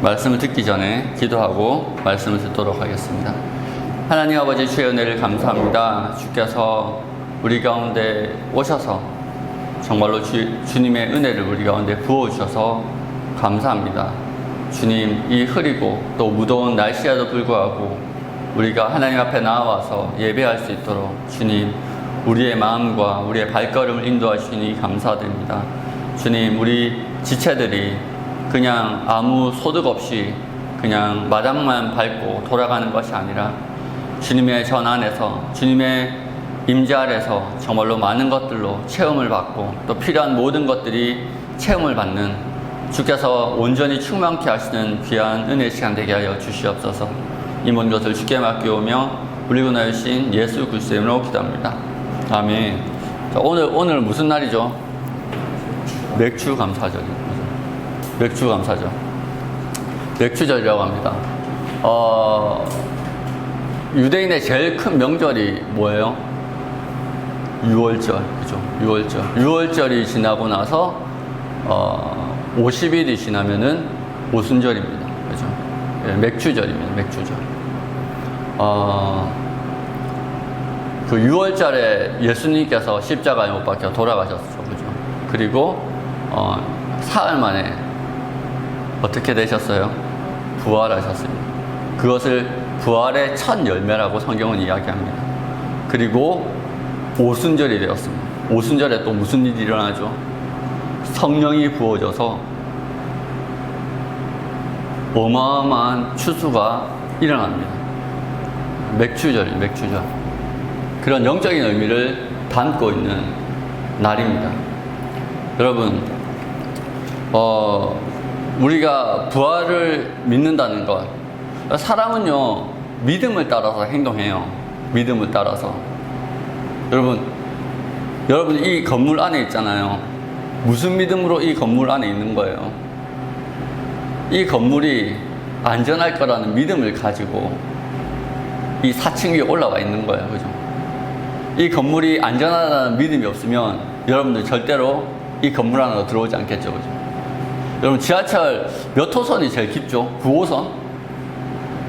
말씀을 듣기 전에 기도하고 말씀을 듣도록 하겠습니다. 하나님 아버지, 주의 은혜를 감사합니다. 주께서 우리 가운데 오셔서 정말로 주님의 은혜를 우리 가운데 부어주셔서 감사합니다. 주님, 이 흐리고 또 무더운 날씨에도 불구하고 우리가 하나님 앞에 나와서 예배할 수 있도록 주님, 우리의 마음과 우리의 발걸음을 인도하시니 감사드립니다. 주님, 우리 지체들이 그냥 아무 소득 없이 그냥 마당만 밟고 돌아가는 것이 아니라 주님의 전 안에서, 주님의 임재 아래서 정말로 많은 것들로 체험을 받고 또 필요한 모든 것들이 체험을 받는, 주께서 온전히 충만케 하시는 귀한 은혜 시간 되게 하여 주시옵소서. 이 모든 것을 주께 맡기오며 우리 구 나으신 예수 그리스도의 이름으로 기도합니다. 아멘. 자, 오늘 무슨 날이죠? 맥주 감사절입니다. 맥주 감사절. 맥주절이라고 합니다. 유대인의 제일 큰 명절이 뭐예요? 6월절. 그죠? 6월절. 6월절이 지나고 나서 50일이 지나면은 오순절입니다. 그죠? 예, 맥주절입니다. 맥주절. 그 6월절에 예수님께서 십자가에 못 박혀 돌아가셨죠. 그죠? 그리고 사흘 만에 어떻게 되셨어요? 부활하셨습니다. 그것을 부활의 첫 열매라고 성경은 이야기합니다. 그리고 오순절이 되었습니다. 오순절에 또 무슨 일이 일어나죠? 성령이 부어져서 어마어마한 추수가 일어납니다. 맥주절. 그런 영적인 의미를 담고 있는 날입니다. 여러분, 우리가 부활을 믿는다는 것, 사람은요 믿음을 따라서 행동해요. 믿음을 따라서. 여러분 이 건물 안에 있잖아요. 무슨 믿음으로 이 건물 안에 있는 거예요? 이 건물이 안전할 거라는 믿음을 가지고 이 4층 위에 올라와 있는 거예요. 그죠? 이 건물이 안전하다는 믿음이 없으면 여러분들 절대로 이 건물 안으로 들어오지 않겠죠. 그죠? 여러분, 지하철 몇 호선이 제일 깊죠? 9호선?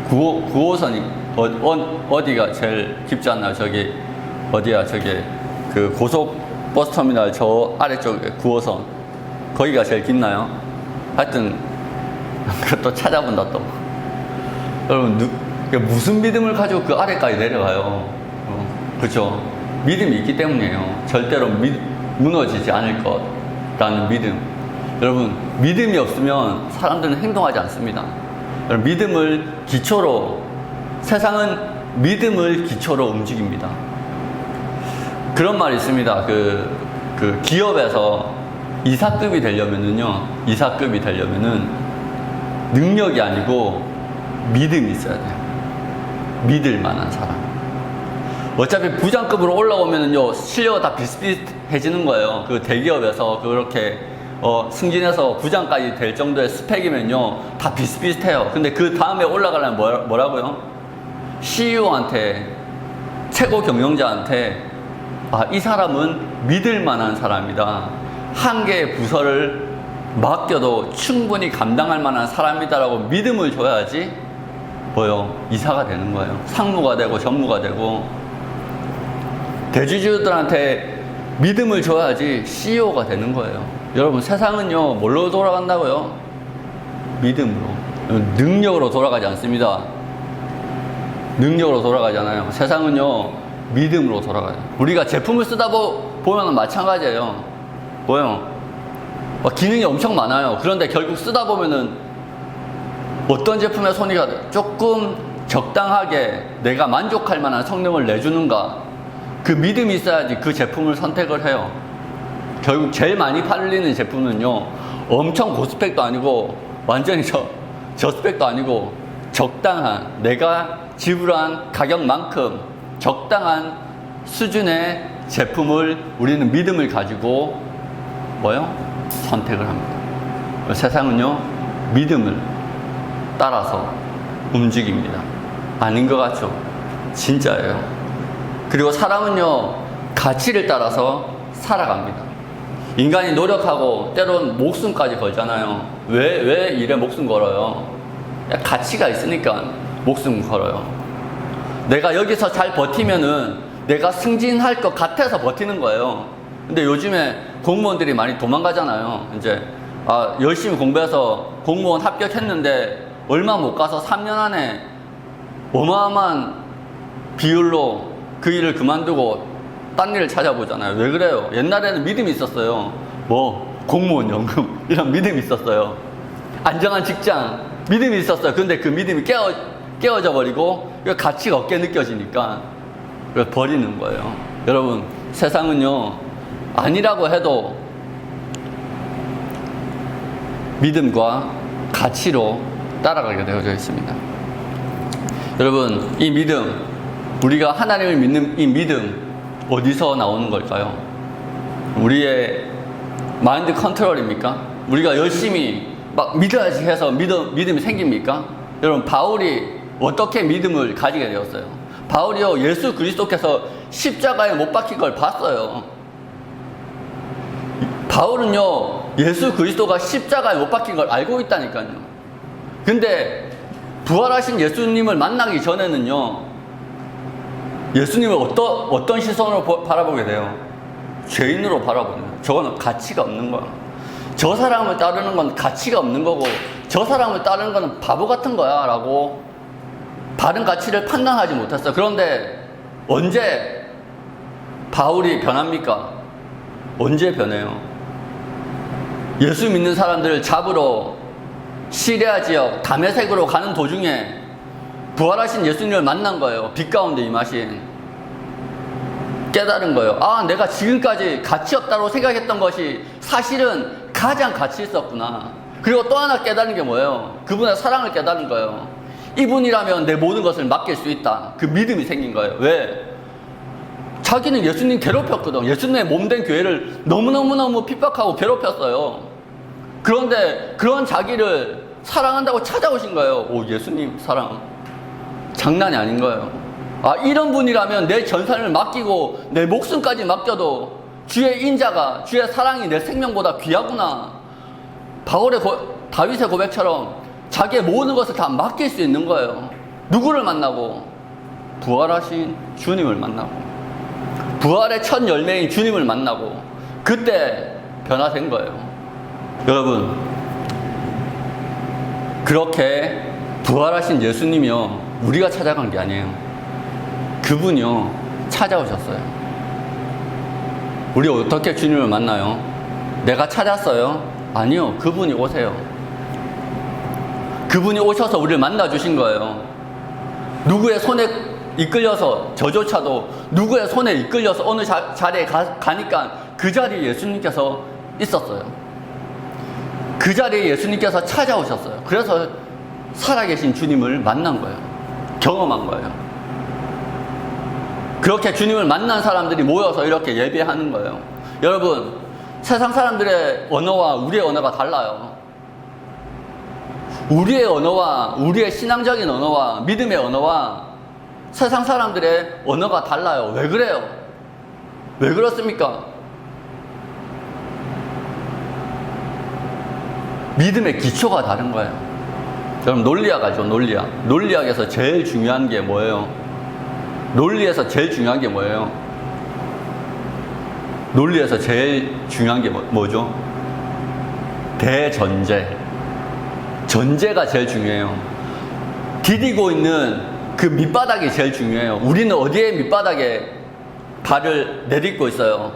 9호선이 어디가 제일 깊지 않나요? 저기 어디야? 저기 그 고속버스터미널 저 아래쪽에 9호선 거기가 제일 깊나요? 하여튼 그것도 찾아본다 또. 여러분, 무슨 믿음을 가지고 그 아래까지 내려가요? 그렇죠? 믿음이 있기 때문이에요. 절대로 무너지지 않을 거라는 믿음. 여러분, 믿음이 없으면 사람들은 행동하지 않습니다. 여러분, 믿음을 기초로, 세상은 믿음을 기초로 움직입니다. 그런 말이 있습니다. 그 기업에서 이사급이 되려면은 능력이 아니고 믿음이 있어야 돼요. 믿을 만한 사람. 어차피 부장급으로 올라오면은요, 실력이 다 비슷비슷해지는 거예요. 그 대기업에서 그렇게 승진해서 부장까지 될 정도의 스펙이면요, 다 비슷비슷해요. 근데 그 다음에 올라가려면 뭐라고요? CEO한테, 최고 경영자한테, 이 사람은 믿을 만한 사람이다. 한 개의 부서를 맡겨도 충분히 감당할 만한 사람이다라고 믿음을 줘야지 이사가 되는 거예요. 상무가 되고 전무가 되고. 대주주들한테 믿음을 줘야지 CEO가 되는 거예요. 여러분, 세상은요 뭘로 돌아간다고요? 믿음으로. 능력으로 돌아가지 않습니다. 능력으로 돌아가잖아요. 세상은요 믿음으로 돌아가요. 우리가 제품을 쓰다 보면 마찬가지예요. 기능이 엄청 많아요. 그런데 결국 쓰다 보면은 어떤 제품에 손이 가도 조금 적당하게 내가 만족할 만한 성능을 내주는가, 그 믿음이 있어야지 그 제품을 선택을 해요. 결국 제일 많이 팔리는 제품은요 엄청 고스펙도 아니고 완전히 저스펙도 아니고 적당한, 내가 지불한 가격만큼 적당한 수준의 제품을 우리는 믿음을 가지고 선택을 합니다. 세상은요 믿음을 따라서 움직입니다. 아닌 것 같죠? 진짜예요. 그리고 사람은요 가치를 따라서 살아갑니다. 인간이 노력하고 때론 목숨까지 걸잖아요. 왜 일에 목숨 걸어요? 가치가 있으니까 목숨 걸어요. 내가 여기서 잘 버티면은 내가 승진할 것 같아서 버티는 거예요. 근데 요즘에 공무원들이 많이 도망가잖아요. 이제 열심히 공부해서 공무원 합격했는데 얼마 못 가서 3년 안에 어마어마한 비율로 그 일을 그만두고 딴 일을 찾아보잖아요. 왜 그래요? 옛날에는 믿음이 있었어요. 공무원 연금 이런 믿음이 있었어요. 안정한 직장 믿음이 있었어요. 근데 그 믿음이 깨어져 버리고 가치가 없게 느껴지니까 버리는 거예요. 여러분, 세상은요 아니라고 해도 믿음과 가치로 따라가게 되어져 있습니다. 여러분, 이 믿음, 우리가 하나님을 믿는 이 믿음 어디서 나오는 걸까요? 우리의 마인드 컨트롤입니까? 우리가 열심히 막 믿어야지 해서 믿음이 생깁니까? 여러분, 바울이 어떻게 믿음을 가지게 되었어요? 바울이요, 예수 그리스도께서 십자가에 못 박힌 걸 봤어요. 바울은요, 예수 그리스도가 십자가에 못 박힌 걸 알고 있다니까요. 근데 부활하신 예수님을 만나기 전에는요, 예수님을 어떤 시선으로 바라보게 돼요? 죄인으로 바라보는 거예요. 저거는 가치가 없는 거야. 저 사람을 따르는 건 가치가 없는 거고, 저 사람을 따르는 거는 바보 같은 거야 라고 바른 가치를 판단하지 못했어요. 그런데 언제 바울이 변합니까? 언제 변해요? 예수 믿는 사람들을 잡으러 시리아 지역 다메섹으로 가는 도중에 부활하신 예수님을 만난 거예요. 빛 가운데 임하신. 깨달은 거예요. 내가 지금까지 가치 없다고 생각했던 것이 사실은 가장 가치 있었구나. 그리고 또 하나 깨달은 게 뭐예요? 그분의 사랑을 깨달은 거예요. 이분이라면 내 모든 것을 맡길 수 있다. 그 믿음이 생긴 거예요. 왜? 자기는 예수님 괴롭혔거든. 예수님의 몸된 교회를 너무너무 핍박하고 괴롭혔어요. 그런데 그런 자기를 사랑한다고 찾아오신 거예요. 예수님 사랑 장난이 아닌 거예요. 이런 분이라면 내 전산을 맡기고 내 목숨까지 맡겨도 주의 인자가, 주의 사랑이 내 생명보다 귀하구나. 다윗의 고백처럼 자기의 모든 것을 다 맡길 수 있는 거예요. 누구를 만나고? 부활하신 주님을 만나고, 부활의 첫 열매인 주님을 만나고, 그때 변화된 거예요. 여러분, 그렇게 부활하신 예수님이요, 우리가 찾아간 게 아니에요. 그분이요, 찾아오셨어요. 우리 어떻게 주님을 만나요? 내가 찾았어요? 아니요, 그분이 오세요. 그분이 오셔서 우리를 만나주신 거예요. 누구의 손에 이끌려서, 저조차도 누구의 손에 이끌려서 어느 자리에 가니까 그 자리에 예수님께서 있었어요. 그 자리에 예수님께서 찾아오셨어요. 그래서 살아계신 주님을 만난 거예요. 경험한 거예요. 그렇게 주님을 만난 사람들이 모여서 이렇게 예배하는 거예요. 여러분, 세상 사람들의 언어와 우리의 언어가 달라요. 우리의 언어와, 우리의 신앙적인 언어와 믿음의 언어와 세상 사람들의 언어가 달라요. 왜 그래요? 왜 그렇습니까? 믿음의 기초가 다른 거예요. 여러분, 논리학이죠, 논리학. 논리학에서 제일 중요한 게 뭐예요? 논리에서 제일 중요한 게 뭐예요? 논리에서 제일 중요한 게 뭐죠? 대전제. 전제가 제일 중요해요. 디디고 있는 그 밑바닥이 제일 중요해요. 우리는 어디에 밑바닥에 발을 내딛고 있어요?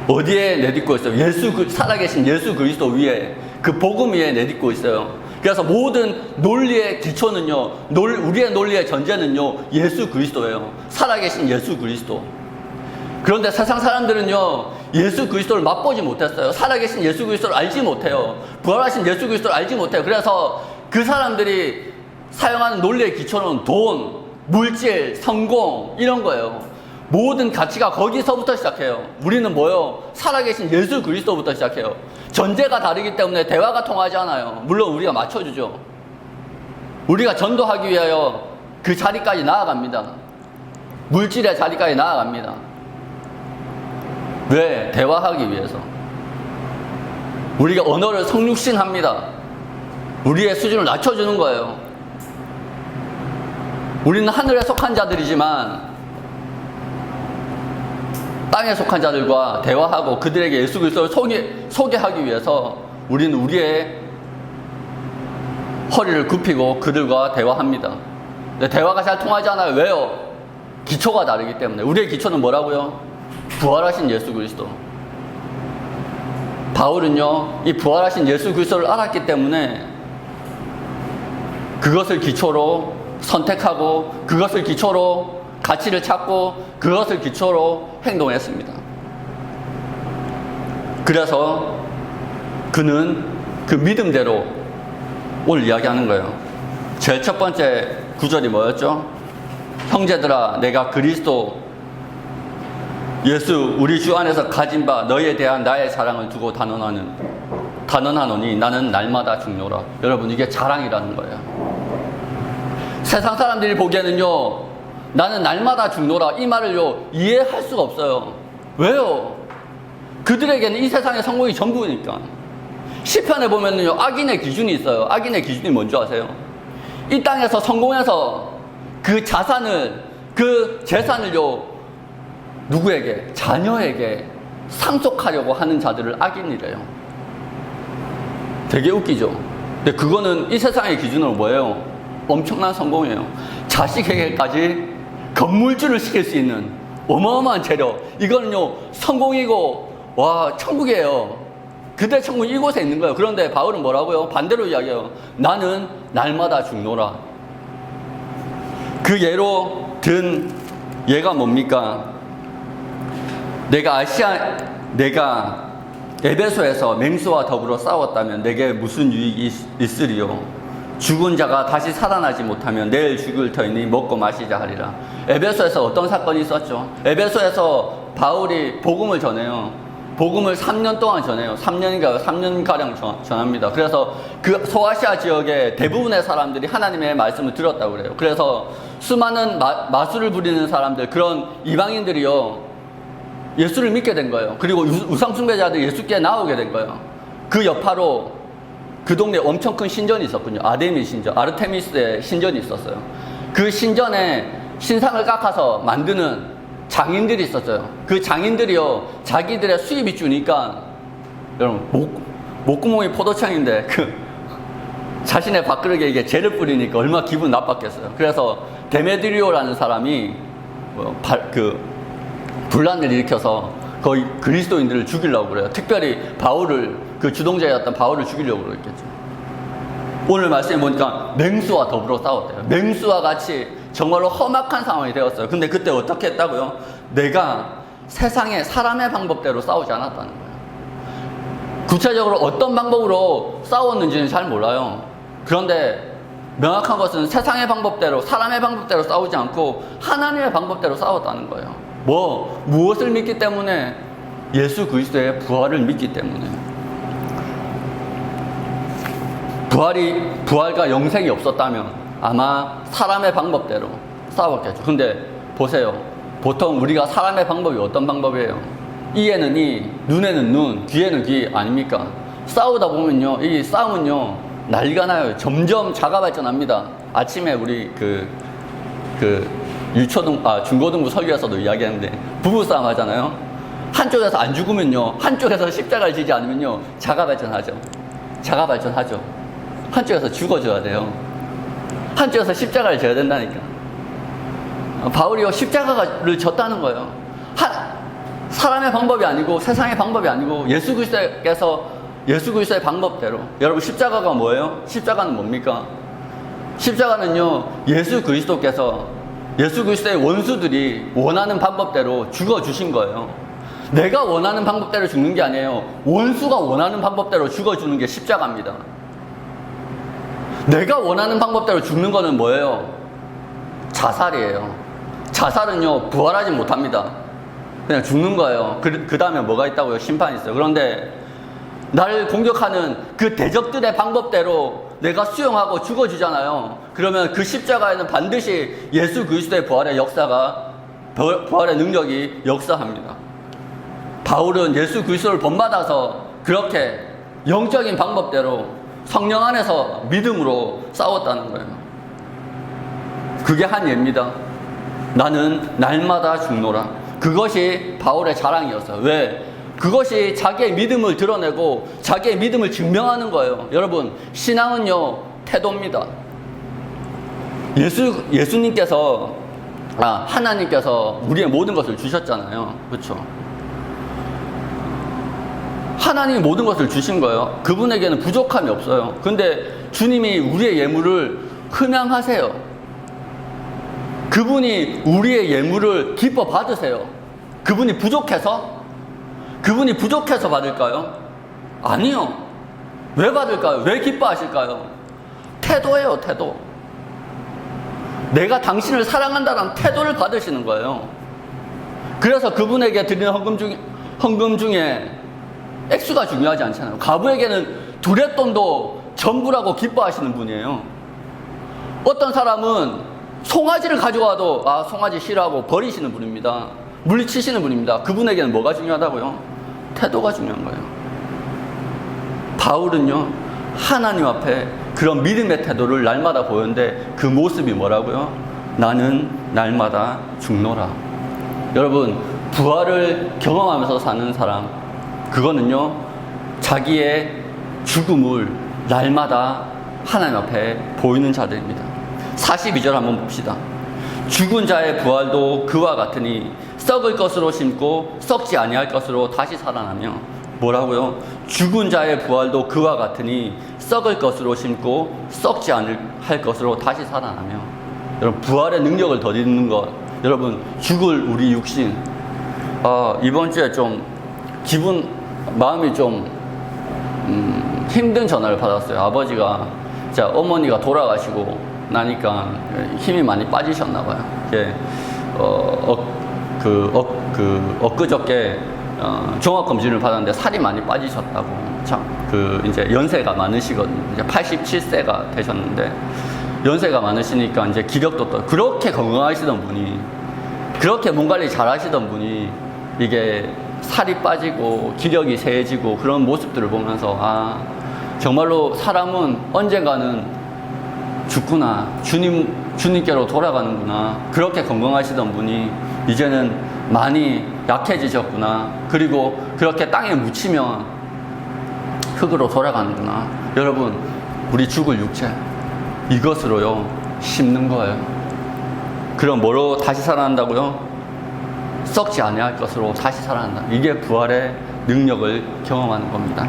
어디에 내딛고 있어요? 살아계신 예수 그리스도 위에, 그 복음 위에 내딛고 있어요. 그래서 모든 논리의 기초는요, 우리의 논리의 전제는요, 예수 그리스도예요. 살아계신 예수 그리스도. 그런데 세상 사람들은요, 예수 그리스도를 맛보지 못했어요. 살아계신 예수 그리스도를 알지 못해요. 부활하신 예수 그리스도를 알지 못해요. 그래서 그 사람들이 사용하는 논리의 기초는 돈, 물질, 성공, 이런 거예요. 모든 가치가 거기서부터 시작해요. 우리는 뭐요? 살아계신 예수 그리스도부터 시작해요. 전제가 다르기 때문에 대화가 통하지 않아요. 물론 우리가 맞춰주죠. 우리가 전도하기 위하여 그 자리까지 나아갑니다. 물질의 자리까지 나아갑니다. 왜? 대화하기 위해서. 우리가 언어를 성육신합니다. 우리의 수준을 낮춰주는 거예요. 우리는 하늘에 속한 자들이지만 땅에 속한 자들과 대화하고 그들에게 예수 그리스도를 소개하기 위해서 우리는 우리의 허리를 굽히고 그들과 대화합니다. 근데 대화가 잘 통하지 않아요. 왜요? 기초가 다르기 때문에. 우리의 기초는 뭐라고요? 부활하신 예수 그리스도. 바울은요, 이 부활하신 예수 그리스도를 알았기 때문에 그것을 기초로 선택하고 그것을 기초로 가치를 찾고 그것을 기초로 행동했습니다. 그래서 그는 그 믿음대로 오늘 이야기하는 거예요. 제일 첫 번째 구절이 뭐였죠? 형제들아, 내가 그리스도 예수 우리 주 안에서 가진 바 너희에 대한 나의 사랑을 두고 단언하노니 나는 날마다 죽노라. 여러분, 이게 자랑이라는 거예요. 세상 사람들이 보기에는요, 나는 날마다 죽노라 이 말을요 이해할 수가 없어요. 왜요? 그들에게는 이 세상의 성공이 전부니까. 시편에 보면은요, 악인의 기준이 있어요. 악인의 기준이 뭔지 아세요? 이 땅에서 성공해서 그 자산을, 그 재산을요 누구에게? 자녀에게 상속하려고 하는 자들을 악인이래요. 되게 웃기죠? 근데 그거는 이 세상의 기준으로 뭐예요? 엄청난 성공이에요. 자식에게까지 건물주를 시킬 수 있는 어마어마한 재력. 이거는요 성공이고, 와, 천국이에요. 그대 천국 이곳에 있는 거예요. 그런데 바울은 뭐라고요? 반대로 이야기해요. 나는 날마다 죽노라. 그 예로 든 예가 뭡니까? 내가 에베소에서 맹수와 더불어 싸웠다면 내게 무슨 유익이 있으리요? 죽은 자가 다시 살아나지 못하면 내일 죽을 터이니 먹고 마시자 하리라. 에베소에서 어떤 사건이 있었죠? 에베소에서 바울이 복음을 전해요. 복음을 3년 동안 전해요. 3년가량 전합니다. 그래서 그 소아시아 지역의 대부분의 사람들이 하나님의 말씀을 들었다고 그래요. 그래서 수많은 마술을 부리는 사람들, 그런 이방인들이요 예수를 믿게 된 거예요. 그리고 우상숭배자들이 예수께 나오게 된 거예요. 그 여파로 그 동네에 엄청 큰 신전이 있었군요. 아르테미스의 신전이 있었어요. 그 신전에 신상을 깎아서 만드는 장인들이 있었어요. 그 장인들이요 자기들의 수입이 주니까, 여러분, 목구멍이 포도청인데 자신의 밥그릇에 이게 재를 뿌리니까 얼마나 기분 나빴겠어요. 그래서 데메드리오라는 사람이 분란을 일으켜서 거의 그리스도인들을 죽이려고 그래요. 특별히 그 주동자였던 바울을 죽이려고 그랬겠죠. 오늘 말씀해 보니까 맹수와 더불어 싸웠대요. 맹수와 같이 정말로 험악한 상황이 되었어요. 근데 그때 어떻게 했다고요? 내가 세상의 사람의 방법대로 싸우지 않았다는 거예요. 구체적으로 어떤 방법으로 싸웠는지는 잘 몰라요. 그런데 명확한 것은 세상의 방법대로, 사람의 방법대로 싸우지 않고 하나님의 방법대로 싸웠다는 거예요. 무엇을 믿기 때문에? 예수 그리스도의 부활을 믿기 때문에. 부활과 영생이 없었다면 아마 사람의 방법대로 싸웠겠죠. 근데 보세요. 보통 우리가 사람의 방법이 어떤 방법이에요? 이에는 이, 눈에는 눈, 귀에는 귀 아닙니까? 싸우다 보면요, 이 싸움은요 난리가 나요. 점점 자가 발전합니다. 아침에 우리 중고등부 설교에서도 이야기하는데, 부부싸움 하잖아요. 한쪽에서 안 죽으면요, 한쪽에서 십자가를 지지 않으면요 자가 발전하죠. 한쪽에서 죽어줘야 돼요. 한쪽에서 십자가를 져야 된다니까. 바울이요 십자가를 졌다는 거예요. 사람의 방법이 아니고 세상의 방법이 아니고 예수 그리스도의 방법대로. 여러분, 십자가가 뭐예요? 십자가는 뭡니까? 십자가는요 예수 그리스도의 원수들이 원하는 방법대로 죽어주신 거예요. 내가 원하는 방법대로 죽는 게 아니에요. 원수가 원하는 방법대로 죽어주는 게 십자가입니다. 내가 원하는 방법대로 죽는 거는 뭐예요? 자살이에요. 자살은요 부활하지 못합니다. 그냥 죽는 거예요. 그 다음에 뭐가 있다고요? 심판이 있어요. 그런데 나를 공격하는 그 대적들의 방법대로 내가 수용하고 죽어주잖아요. 그러면 그 십자가에는 반드시 예수 그리스도의 부활의 능력이 역사합니다. 바울은 예수 그리스도를 본받아서 그렇게 영적인 방법대로 성령 안에서 믿음으로 싸웠다는 거예요. 그게 한 예입니다. 나는 날마다 죽노라. 그것이 바울의 자랑이었어요. 왜? 그것이 자기의 믿음을 드러내고 자기의 믿음을 증명하는 거예요. 여러분, 신앙은요, 태도입니다. 예수님께서, 하나님께서 우리의 모든 것을 주셨잖아요. 그렇죠? 하나님이 모든 것을 주신 거예요. 그분에게는 부족함이 없어요. 근데 주님이 우리의 예물을 흠양하세요. 그분이 우리의 예물을 기뻐 받으세요. 그분이 부족해서 받을까요? 아니요. 왜 받을까요? 왜 기뻐하실까요? 태도예요, 태도. 내가 당신을 사랑한다는 태도를 받으시는 거예요. 그래서 그분에게 드리는 헌금 중에 액수가 중요하지 않잖아요. 가부에게는 두렛돈도 전부라고 기뻐하시는 분이에요. 어떤 사람은 송아지를 가져와도 송아지 싫어하고 버리시는 분입니다. 물리치시는 분입니다. 그분에게는 뭐가 중요하다고요? 태도가 중요한 거예요. 바울은요, 하나님 앞에 그런 믿음의 태도를 날마다 보였는데 그 모습이 뭐라고요? 나는 날마다 죽노라. 여러분, 부활을 경험하면서 사는 사람, 그거는요, 자기의 죽음을 날마다 하나님 앞에 보이는 자들입니다. 42절 한번 봅시다. 죽은 자의 부활도 그와 같으니 썩을 것으로 심고 썩지 아니할 것으로 다시 살아나며, 뭐라고요? 죽은 자의 부활도 그와 같으니 썩을 것으로 심고 썩지 않을 것으로 다시 살아나며. 여러분, 부활의 능력을 더 있는 것, 여러분, 죽을 우리 육신. 이번 주에 좀 마음이 좀 힘든 전화를 받았어요. 아버지가, 어머니가 돌아가시고 나니까 힘이 많이 빠지셨나 봐요. 엊그저께 종합검진을 받았는데 살이 많이 빠지셨다고. 이제 연세가 많으시거든요. 이제 87세가 되셨는데, 연세가 많으시니까 이제 기력도 또, 그렇게 건강하시던 분이, 그렇게 몸 관리 잘 하시던 분이, 이게 살이 빠지고 기력이 세해지고 그런 모습들을 보면서, 정말로 사람은 언젠가는 죽구나. 주님께로 돌아가는구나. 그렇게 건강하시던 분이 이제는 많이 약해지셨구나. 그리고 그렇게 땅에 묻히면 흙으로 돌아가는구나. 여러분, 우리 죽을 육체, 이것으로요, 심는 거예요. 그럼 뭐로 다시 살아난다고요? 썩지 아니할 것으로 다시 살아난다. 이게 부활의 능력을 경험하는 겁니다.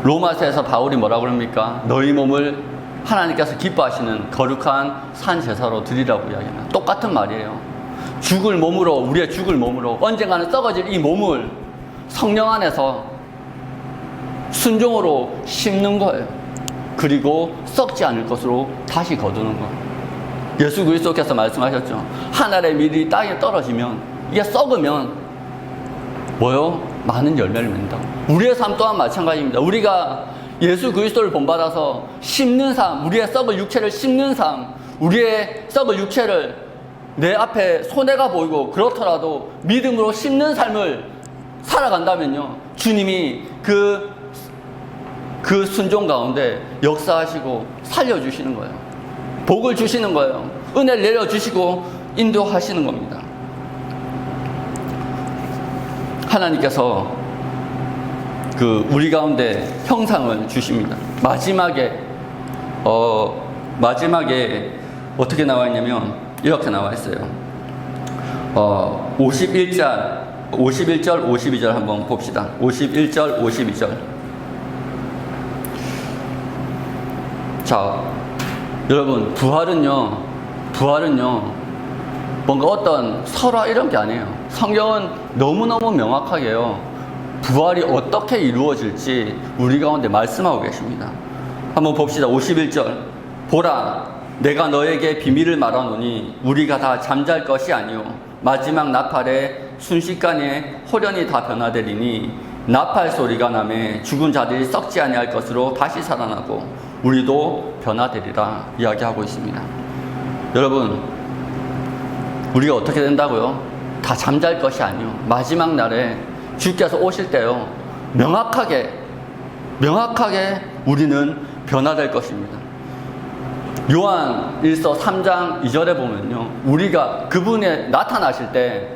로마서에서 바울이 뭐라고 그럽니까? 너희 몸을 하나님께서 기뻐하시는 거룩한 산 제사로 드리라고 이야기합니다. 똑같은 말이에요. 우리의 죽을 몸으로 언젠가는 썩어질 이 몸을 성령 안에서 순종으로 심는 거예요. 그리고 썩지 않을 것으로 다시 거두는 거예요. 예수 그리스도께서 말씀하셨죠. 하늘의 밀이 땅에 떨어지면, 이게 썩으면 뭐요? 많은 열매를 맺는다. 우리의 삶 또한 마찬가지입니다. 우리가 예수 그리스도를 본받아서 심는 삶, 우리의 썩을 육체를 심는 삶, 우리의 썩을 육체를 내 앞에 손해가 보이고 그렇더라도 믿음으로 심는 삶을 살아간다면요, 주님이 그 순종 가운데 역사하시고 살려주시는 거예요. 복을 주시는 거예요. 은혜를 내려주시고 인도하시는 겁니다. 하나님께서 우리 가운데 형상을 주십니다. 마지막에 어떻게 나와 있냐면 이렇게 나와 있어요. 51절, 52절 한번 봅시다. 51절, 52절. 자, 여러분, 부활은요, 뭔가 어떤 설화 이런 게 아니에요. 성경은 너무너무 명확하게요, 부활이 어떻게 이루어질지 우리 가운데 말씀하고 계십니다. 한번 봅시다. 51절. 보라, 내가 너에게 비밀을 말하노니 우리가 다 잠잘 것이 아니요 마지막 나팔에 순식간에 호련히 다 변화되리니 나팔 소리가 나매 죽은 자들이 썩지 아니할 것으로 다시 살아나고 우리도 변화되리라 이야기하고 있습니다. 여러분, 우리가 어떻게 된다고요? 다 잠잘 것이 아니요 마지막 날에 주께서 오실 때요, 명확하게 명확하게 우리는 변화될 것입니다. 요한 1서 3장 2절에 보면요, 우리가 그분이 나타나실 때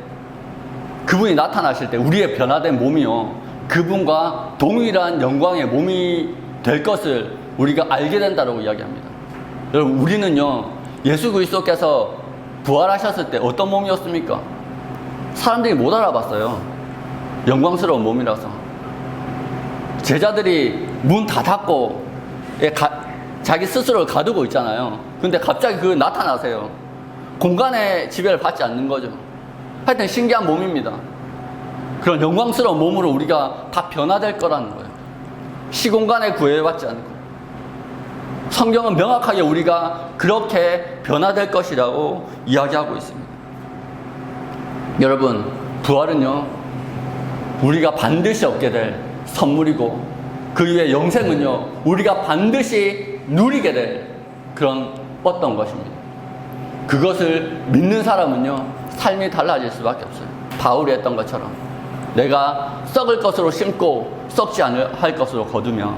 우리의 변화된 몸이요, 그분과 동일한 영광의 몸이 될 것을 우리가 알게 된다고 이야기합니다. 여러분, 우리는요, 예수 그리스도께서 부활하셨을 때 어떤 몸이었습니까? 사람들이 못 알아봤어요. 영광스러운 몸이라서. 제자들이 문 다 닫고 자기 스스로를 가두고 있잖아요. 근데 갑자기 그 나타나세요. 공간의 지배를 받지 않는 거죠. 하여튼 신기한 몸입니다. 그런 영광스러운 몸으로 우리가 다 변화될 거라는 거예요. 시공간에 구애받지 않고. 성경은 명확하게 우리가 그렇게 변화될 것이라고 이야기하고 있습니다. 여러분, 부활은요, 우리가 반드시 얻게 될 선물이고, 그 이후에 영생은요, 우리가 반드시 누리게 될 그런 어떤 것입니다. 그것을 믿는 사람은요, 삶이 달라질 수밖에 없어요. 바울이 했던 것처럼 내가 썩을 것으로 심고 썩지 않을 것으로 거두며,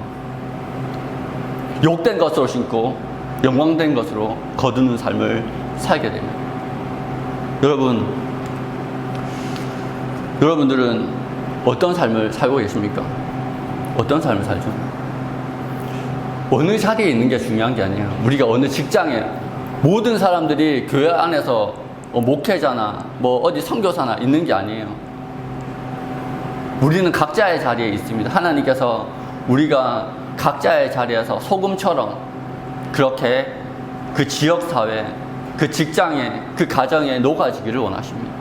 욕된 것으로 심고 영광된 것으로 거두는 삶을 살게 됩니다. 여러분들은 어떤 삶을 살고 계십니까? 어떤 삶을 살죠? 어느 자리에 있는 게 중요한 게 아니에요. 우리가 어느 직장에, 모든 사람들이 교회 안에서 목회자나 어디 선교사나 있는 게 아니에요. 우리는 각자의 자리에 있습니다. 하나님께서 우리가 각자의 자리에서 소금처럼 그렇게 그 지역사회, 그 직장에, 그 가정에 녹아지기를 원하십니다.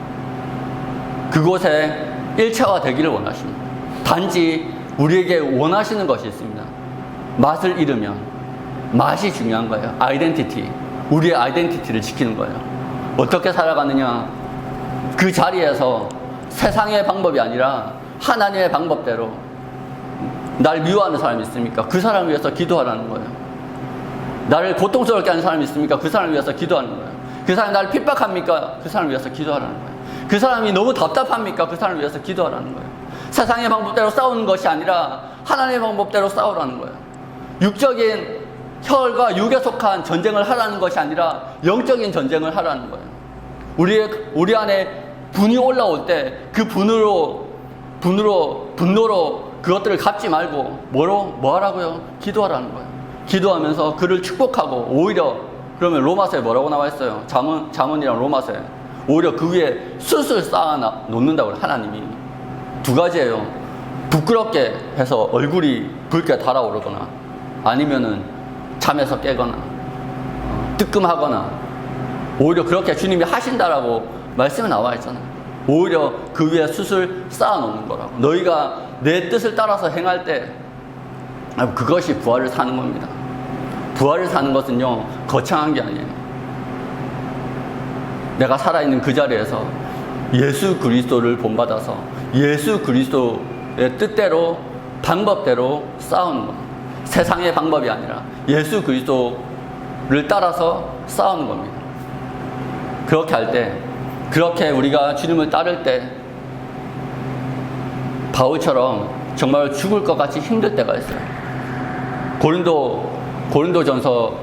그곳에 일체화 되기를 원하십니다. 단지 우리에게 원하시는 것이 있습니다. 맛을 잃으면, 맛이 중요한 거예요. 아이덴티티. 우리의 아이덴티티를 지키는 거예요. 어떻게 살아가느냐? 그 자리에서 세상의 방법이 아니라 하나님의 방법대로. 날 미워하는 사람이 있습니까? 그 사람을 위해서 기도하라는 거예요. 나를 고통스럽게 하는 사람이 있습니까? 그 사람을 위해서 기도하는 거예요. 그 사람이 나를 핍박합니까? 그 사람을 위해서 기도하라는 거예요. 그 사람이 너무 답답합니까? 그 사람을 위해서 기도하라는 거예요. 세상의 방법대로 싸우는 것이 아니라 하나님의 방법대로 싸우라는 거예요. 육적인 혈과 육에 속한 전쟁을 하라는 것이 아니라 영적인 전쟁을 하라는 거예요. 우리 안에 분이 올라올 때 그 분노로 그것들을 갚지 말고 뭐 하라고요? 기도하라는 거예요. 기도하면서 그를 축복하고, 오히려 그러면 로마서에 뭐라고 나와 있어요? 잠언이랑 로마서에 오히려 그 위에 숯을 쌓아 놓는다고 하나님이. 두 가지예요. 부끄럽게 해서 얼굴이 붉게 달아오르거나, 아니면은 잠에서 깨거나 뜨끔하거나, 오히려 그렇게 주님이 하신다라고 말씀에 나와 있잖아요. 오히려 그 위에 숯을 쌓아 놓는 거라고. 너희가 내 뜻을 따라서 행할 때, 그것이 부활을 사는 겁니다. 부활을 사는 것은요, 거창한 게 아니에요. 내가 살아있는 그 자리에서 예수 그리스도를 본받아서 예수 그리스도의 뜻대로, 방법대로 싸우는 겁니다. 세상의 방법이 아니라 예수 그리스도를 따라서 싸우는 겁니다. 그렇게 할 때, 그렇게 우리가 주님을 따를 때 바울처럼 정말 죽을 것 같이 힘들 때가 있어요. 고린도전서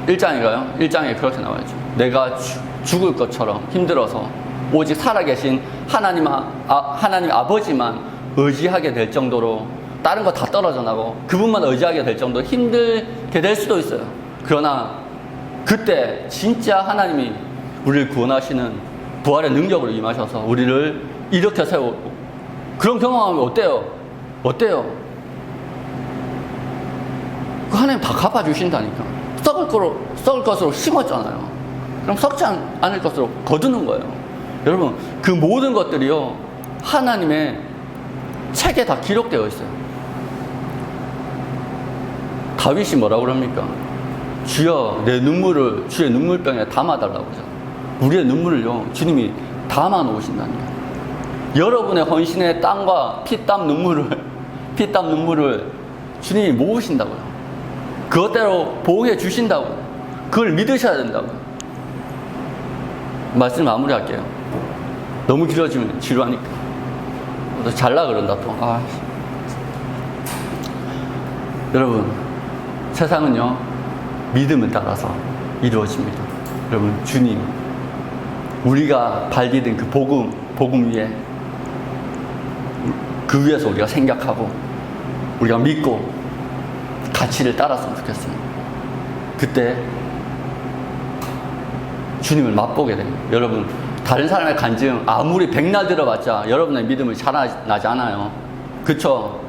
1장인가요? 1장에 그렇게 나와있죠. 내가 죽을 것처럼 힘들어서 오직 살아계신 하나님 아버지만 의지하게 될 정도로, 다른 거 다 떨어져 나고 그분만 의지하게 될 정도로 힘들게 될 수도 있어요. 그러나 그때 진짜 하나님이 우리를 구원하시는 부활의 능력으로 임하셔서 우리를 일으켜 세우고, 그런 경험하면 어때요? 그 하나님 다 갚아주신다니까. 썩을 것으로 심었잖아요. 그럼 썩지 않을 것으로 거두는 거예요. 여러분, 그 모든 것들이요, 하나님의 책에 다 기록되어 있어요. 다윗이 뭐라고 그럽니까? 주여, 내 눈물을 주의 눈물병에 담아달라고 하죠. 우리의 눈물을요, 주님이 담아 놓으신다니까. 여러분의 헌신의 땀과 피땀 눈물을 주님이 모으신다고요. 그것대로 보호해 주신다고요. 그걸 믿으셔야 된다고요. 말씀 마무리할게요. 너무 길어지면 지루하니까. 너 잘라 그런다 또. 여러분, 세상은요, 믿음을 따라서 이루어집니다. 여러분, 주님, 우리가 발 디딘 그 복음 위에, 그 위에서 우리가 생각하고, 우리가 믿고, 가치를 따랐으면 좋겠습니다. 그때, 주님을 맛보게 됩니다. 여러분, 다른 사람의 간증, 아무리 백날 들어봤자 여러분의 믿음을 자라나지 않아요. 그쵸?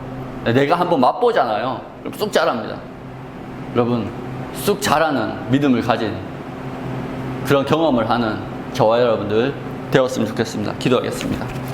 내가 한번 맛보잖아요. 그럼 쑥 자랍니다. 여러분, 쑥 자라는 믿음을 가진 그런 경험을 하는 저와 여러분들 되었으면 좋겠습니다. 기도하겠습니다.